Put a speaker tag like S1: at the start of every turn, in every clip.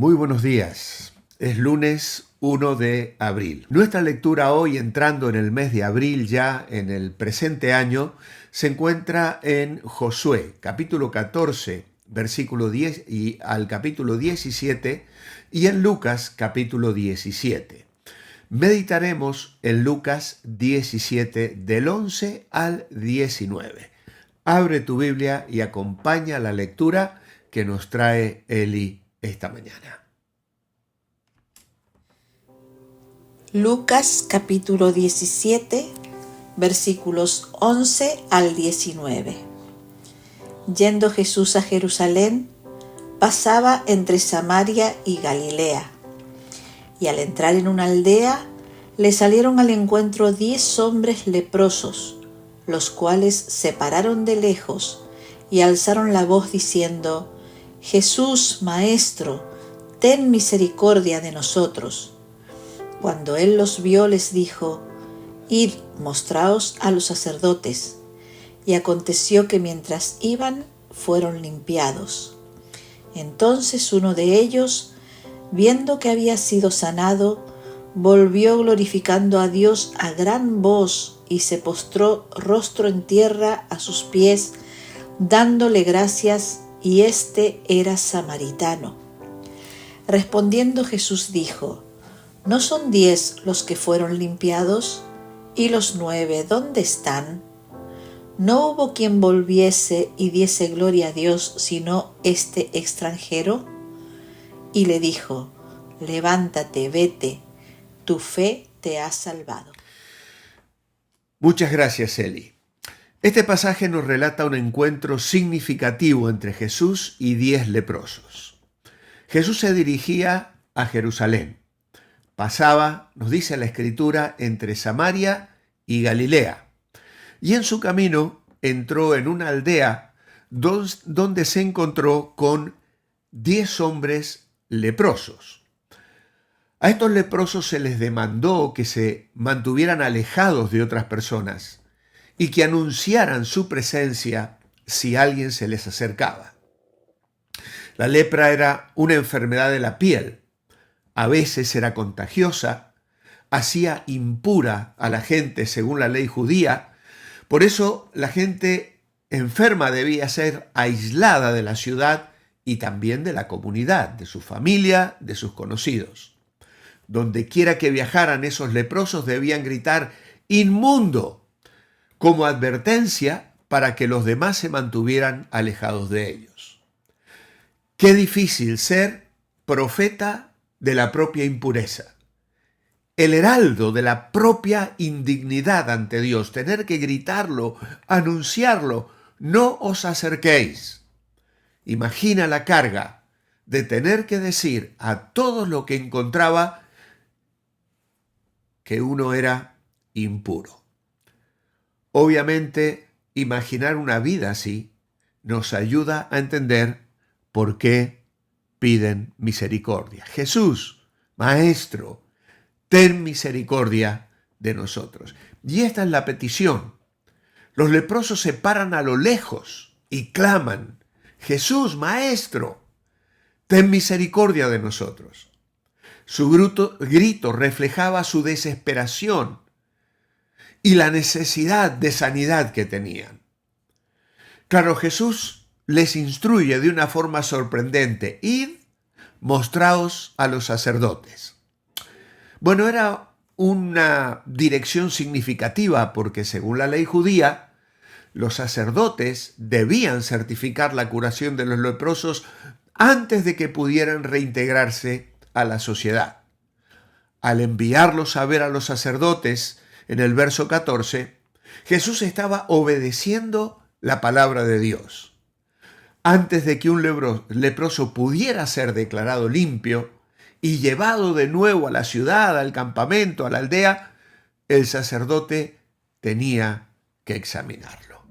S1: Muy buenos días. Es lunes 1 de abril. Nuestra lectura hoy, entrando en el mes de abril ya en el presente año, se encuentra en Josué, capítulo 14, versículo 10 y al capítulo 17, y en Lucas, capítulo 17. Meditaremos en Lucas 17, del 11 al 19. Abre tu Biblia y acompaña la lectura que nos trae Eli esta mañana.
S2: Lucas capítulo 17, versículos 11 al 19. Yendo Jesús a Jerusalén, pasaba entre Samaria y Galilea. Y al entrar en una aldea, le salieron al encuentro 10 hombres leprosos, los cuales se pararon de lejos y alzaron la voz diciendo: Jesús, Maestro, ten misericordia de nosotros. Cuando él los vio, les dijo: Id, mostraos a los sacerdotes. Y aconteció que mientras iban, fueron limpiados. Entonces uno de ellos, viendo que había sido sanado, volvió glorificando a Dios a gran voz y se postró rostro en tierra a sus pies, dándole gracias, y éste era samaritano. Respondiendo Jesús dijo: ¿No son 10 los que fueron limpiados? ¿Y los 9 dónde están? ¿No hubo quien volviese y diese gloria a Dios sino este extranjero? Y le dijo: Levántate, vete, tu fe te ha salvado.
S1: Muchas gracias, Eli. Este pasaje nos relata un encuentro significativo entre Jesús y 10 leprosos. Jesús se dirigía a Jerusalén. Pasaba, nos dice la Escritura, entre Samaria y Galilea. Y en su camino entró en una aldea donde se encontró con 10 hombres leprosos. A estos leprosos se les demandó que se mantuvieran alejados de otras personas y que anunciaran su presencia si alguien se les acercaba. La lepra era una enfermedad de la piel. A veces era contagiosa, hacía impura a la gente según la ley judía. Por eso la gente enferma debía ser aislada de la ciudad y también de la comunidad, de su familia, de sus conocidos. Donde quiera que viajaran esos leprosos debían gritar «inmundo», como advertencia para que los demás se mantuvieran alejados de ellos. Qué difícil ser profeta de la propia impureza, el heraldo de la propia indignidad ante Dios, tener que gritarlo, anunciarlo: no os acerquéis. Imagina la carga de tener que decir a todos lo que encontraba que uno era impuro. Obviamente, imaginar una vida así nos ayuda a entender por qué piden misericordia. Jesús, Maestro, ten misericordia de nosotros. Y esta es la petición. Los leprosos se paran a lo lejos y claman: Jesús, Maestro, ten misericordia de nosotros. Su grito reflejaba su desesperación y la necesidad de sanidad que tenían. Claro, Jesús les instruye de una forma sorprendente: id, mostraos a los sacerdotes. Bueno, era una dirección significativa porque según la ley judía, los sacerdotes debían certificar la curación de los leprosos antes de que pudieran reintegrarse a la sociedad. Al enviarlos a ver a los sacerdotes, en el verso 14, Jesús estaba obedeciendo la palabra de Dios. Antes de que un leproso pudiera ser declarado limpio y llevado de nuevo a la ciudad, al campamento, a la aldea, el sacerdote tenía que examinarlo.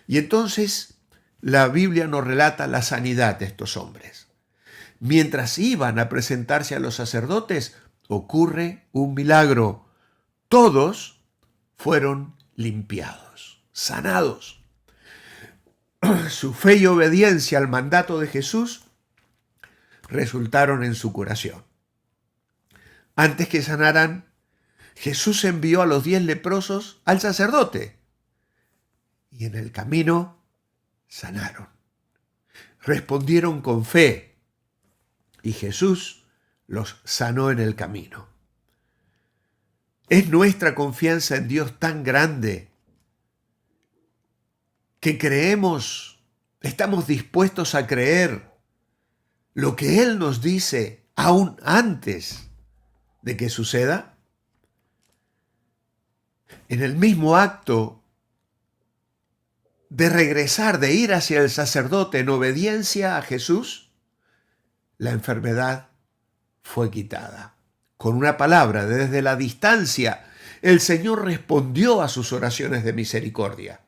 S1: Y entonces la Biblia nos relata la sanidad de estos hombres. Mientras iban a presentarse a los sacerdotes, ocurre un milagro. Todos fueron limpiados, sanados. Su fe y obediencia al mandato de Jesús resultaron en su curación. Antes que sanaran, Jesús envió a los 10 leprosos al sacerdote y en el camino sanaron. Respondieron con fe y Jesús los sanó en el camino. Es nuestra confianza en Dios tan grande que estamos dispuestos a creer lo que Él nos dice aún antes de que suceda. En el mismo acto de regresar, de ir hacia el sacerdote en obediencia a Jesús, la enfermedad fue quitada. Con una palabra, desde la distancia, el Señor respondió a sus oraciones de misericordia.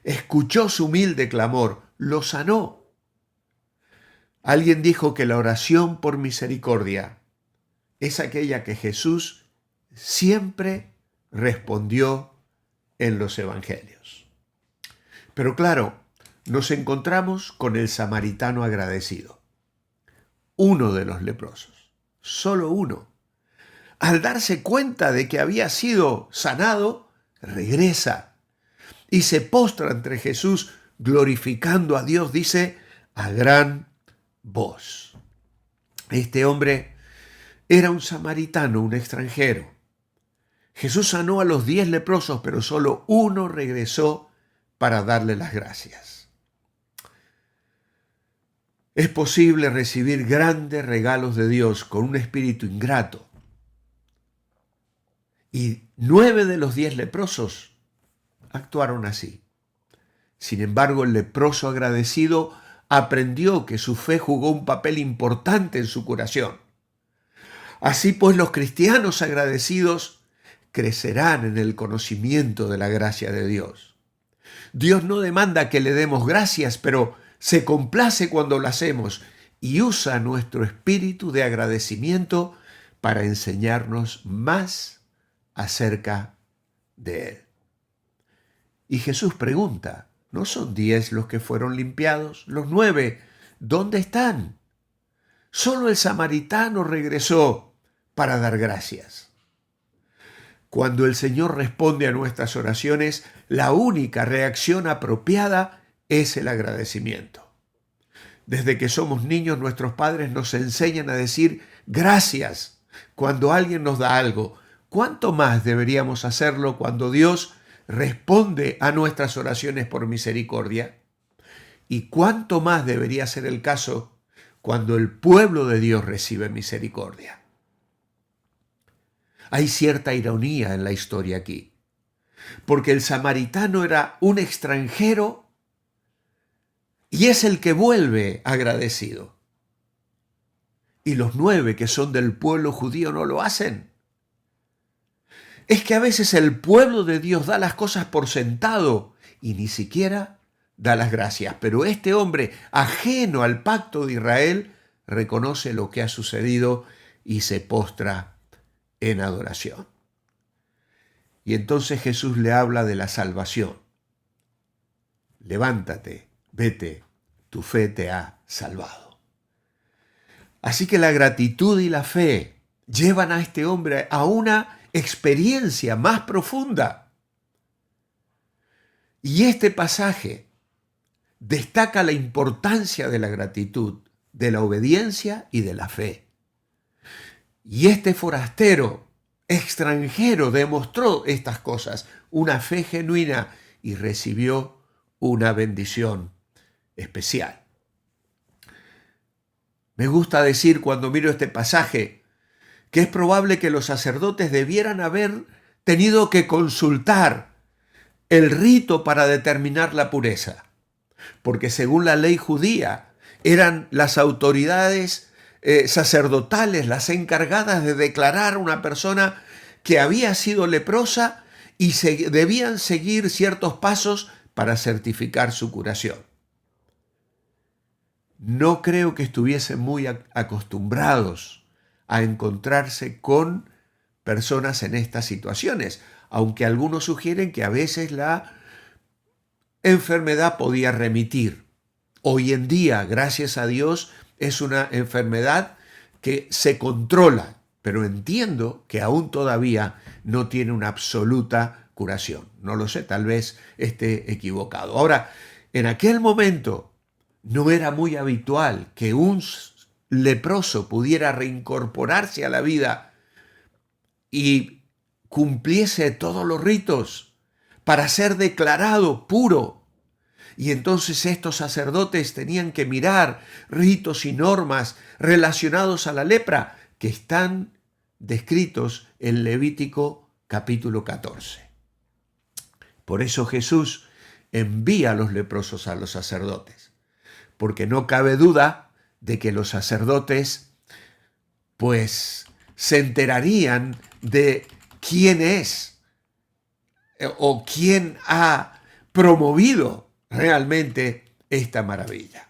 S1: Escuchó su humilde clamor, lo sanó. Alguien dijo que la oración por misericordia es aquella que Jesús siempre respondió en los evangelios. Pero claro, nos encontramos con el samaritano agradecido, uno de los leprosos, solo uno. Al darse cuenta de que había sido sanado, regresa y se postra ante Jesús glorificando a Dios, dice, a gran voz. Este hombre era un samaritano, un extranjero. Jesús sanó a los 10 leprosos, pero solo uno regresó para darle las gracias. Es posible recibir grandes regalos de Dios con un espíritu ingrato. Y 9 de los 10 leprosos actuaron así. Sin embargo, el leproso agradecido aprendió que su fe jugó un papel importante en su curación. Así pues, los cristianos agradecidos crecerán en el conocimiento de la gracia de Dios. Dios no demanda que le demos gracias, pero se complace cuando lo hacemos y usa nuestro espíritu de agradecimiento para enseñarnos más acerca de Él. Y Jesús pregunta, ¿no son 10 los que fueron limpiados? ¿Los 9 dónde están? Solo el samaritano regresó para dar gracias. Cuando el Señor responde a nuestras oraciones, la única reacción apropiada es el agradecimiento. Desde que somos niños, nuestros padres nos enseñan a decir gracias cuando alguien nos da algo. ¿Cuánto más deberíamos hacerlo cuando Dios responde a nuestras oraciones por misericordia? ¿Y cuánto más debería ser el caso cuando el pueblo de Dios recibe misericordia? Hay cierta ironía en la historia aquí, porque el samaritano era un extranjero y es el que vuelve agradecido. Y los 9 que son del pueblo judío no lo hacen. Es que a veces el pueblo de Dios da las cosas por sentado y ni siquiera da las gracias. Pero este hombre, ajeno al pacto de Israel, reconoce lo que ha sucedido y se postra en adoración. Y entonces Jesús le habla de la salvación. Levántate, vete, tu fe te ha salvado. Así que la gratitud y la fe llevan a este hombre a una experiencia más profunda. Y este pasaje destaca la importancia de la gratitud, de la obediencia y de la fe. Y este forastero, extranjero, demostró estas cosas, una fe genuina y recibió una bendición especial. Me gusta decir cuando miro este pasaje que es probable que los sacerdotes debieran haber tenido que consultar el rito para determinar la pureza, porque según la ley judía eran las autoridades sacerdotales las encargadas de declarar a una persona que había sido leprosa y debían seguir ciertos pasos para certificar su curación. No creo que estuviesen muy acostumbrados a encontrarse con personas en estas situaciones, aunque algunos sugieren que a veces la enfermedad podía remitir. Hoy en día, gracias a Dios, es una enfermedad que se controla, pero entiendo que aún todavía no tiene una absoluta curación. No lo sé, tal vez esté equivocado. Ahora, en aquel momento no era muy habitual que un leproso pudiera reincorporarse a la vida y cumpliese todos los ritos para ser declarado puro. Y entonces estos sacerdotes tenían que mirar ritos y normas relacionados a la lepra que están descritos en Levítico capítulo 14. Por eso Jesús envía a los leprosos a los sacerdotes, porque no cabe duda de que los sacerdotes pues se enterarían de quién es o quién ha promovido realmente esta maravilla.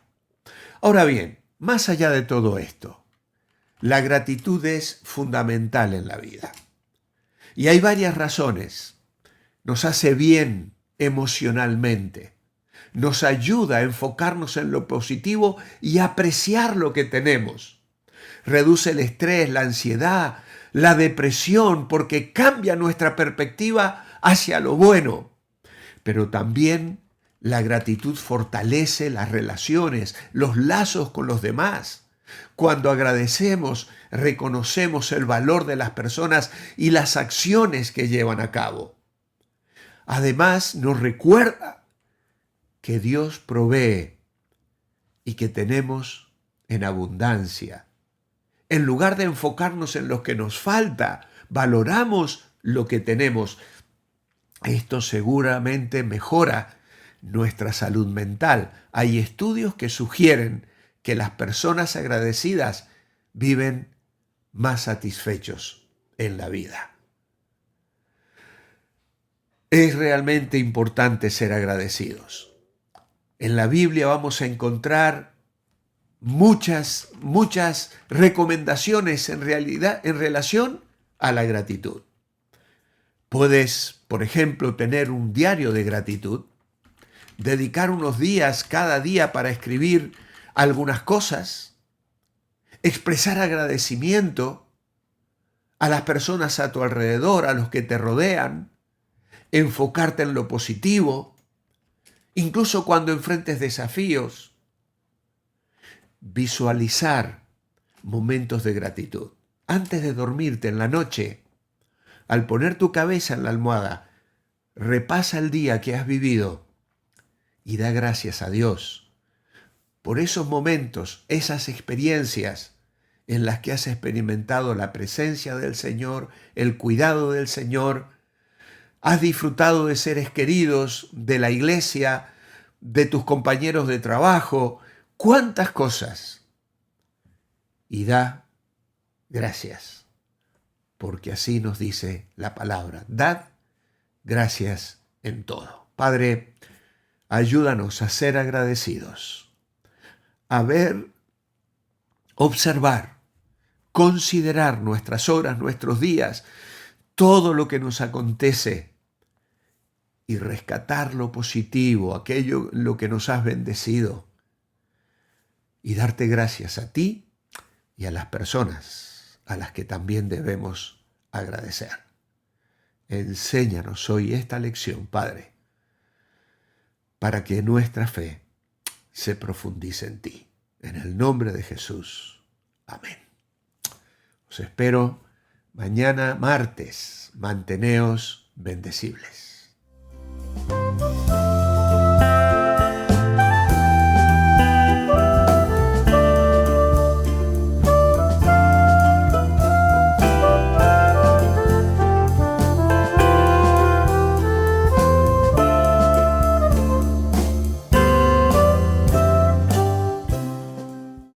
S1: Ahora bien, más allá de todo esto, la gratitud es fundamental en la vida. Y hay varias razones. Nos hace bien emocionalmente. Nos ayuda a enfocarnos en lo positivo y apreciar lo que tenemos. Reduce el estrés, la ansiedad, la depresión, porque cambia nuestra perspectiva hacia lo bueno. Pero también la gratitud fortalece las relaciones, los lazos con los demás. Cuando agradecemos, reconocemos el valor de las personas y las acciones que llevan a cabo. Además, nos recuerda que Dios provee y que tenemos en abundancia. En lugar de enfocarnos en lo que nos falta, valoramos lo que tenemos. Esto seguramente mejora nuestra salud mental. Hay estudios que sugieren que las personas agradecidas viven más satisfechos en la vida. Es realmente importante ser agradecidos. En la Biblia vamos a encontrar muchas recomendaciones en relación a la gratitud. Puedes, por ejemplo, tener un diario de gratitud, dedicar unos días cada día para escribir algunas cosas, expresar agradecimiento a las personas a tu alrededor, a los que te rodean, enfocarte en lo positivo, incluso cuando enfrentes desafíos, visualizar momentos de gratitud. Antes de dormirte en la noche, al poner tu cabeza en la almohada, repasa el día que has vivido y da gracias a Dios por esos momentos, esas experiencias en las que has experimentado la presencia del Señor, el cuidado del Señor, has disfrutado de seres queridos, de la iglesia, de tus compañeros de trabajo, cuántas cosas. Y da gracias, porque así nos dice la palabra. Dad gracias en todo. Padre, ayúdanos a ser agradecidos, a ver, observar, considerar nuestras horas, nuestros días, todo lo que nos acontece y rescatar lo positivo, aquello en lo que nos has bendecido y darte gracias a ti y a las personas a las que también debemos agradecer. Enséñanos hoy esta lección, Padre, para que nuestra fe se profundice en ti. En el nombre de Jesús. Amén. Os espero mañana martes. Manteneos bendecibles.